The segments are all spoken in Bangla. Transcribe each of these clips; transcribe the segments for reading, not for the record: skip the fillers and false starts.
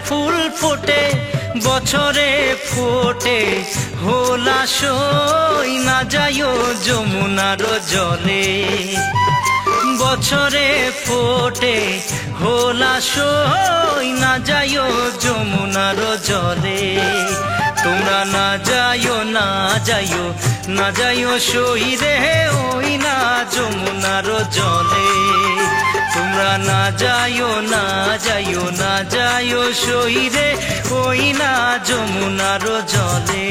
ফুল ফোটে বছরে ফোটে হোলাসই না যাইও যমুনার জলে বছরে ফোটে হোলাসই না যাইও যমুনার জলে তোমরা না যাইও না যাইও না যাইও সই রে ওই না যমুনার জলে তোমরা না যাইও না যাইও না যাইও সই রে ওই না যমুনার জলে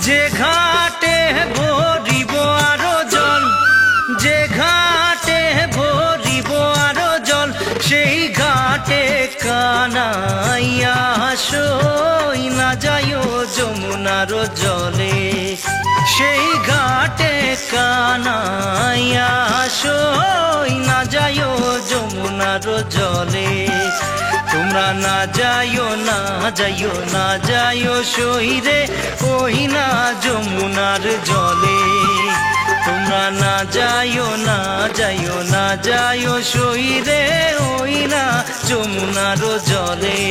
যে ঘাটে ভরিব আরো জল যে ঘাটে ভরিব আরো জল সেই ঘাটে কানাইয়া সই না যাইও যমুনার জলে সেই ঘাটে কানাইয়া সই না যাইও যমুনার জলে তোমরা না যাইও না যাইও না যাইও সই রে ওই না যমুনার জলে তোমরা না যাইও না যাইও না যাইও সই রে ওই না যমুনার জলে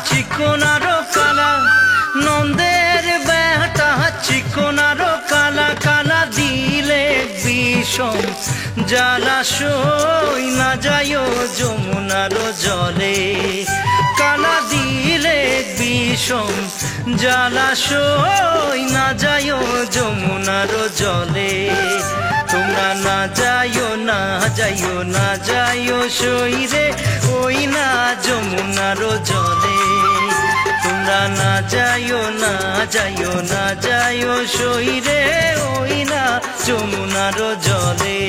চিকনারো কালা নন্দের বেটা চিকনারো কালা কালা দিলে বিষম জলাশয় না যাইও যমুনার জলে কালা দিলে বিষম জলাশয় না যাইও যমুনার জলে তোমরা না যাইও না যাইও না যাইও সই রে ওই না যমুনার জলে তোমরা না যাইও না যাইও না যাইও সই রে ওই না যমুনার জলে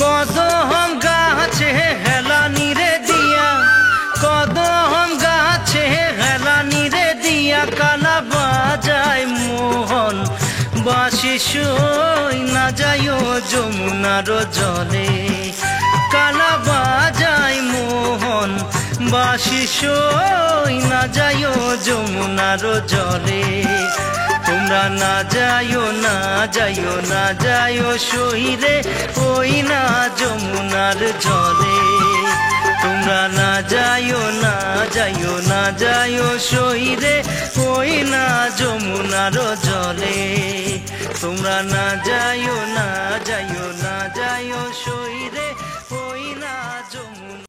কদম গাছে হেলানি রে দিয়া কদম গাছে হেলানি রে দিয়া কালা বাজায় মোহন বাঁশি সই না যাইও যমুনার জলে কালা বাজায় মোহন বাঁশি সই না যাইও যমুনার জলে তোমরা না যাইও না যাইও না যাইও সই রে ওই না যমুনার জলে তোমরা না যাইও না যাইও না যাইও সই রে ওই না যমুনার জলে তোমরা না যাইও না যাইও না যাইও সই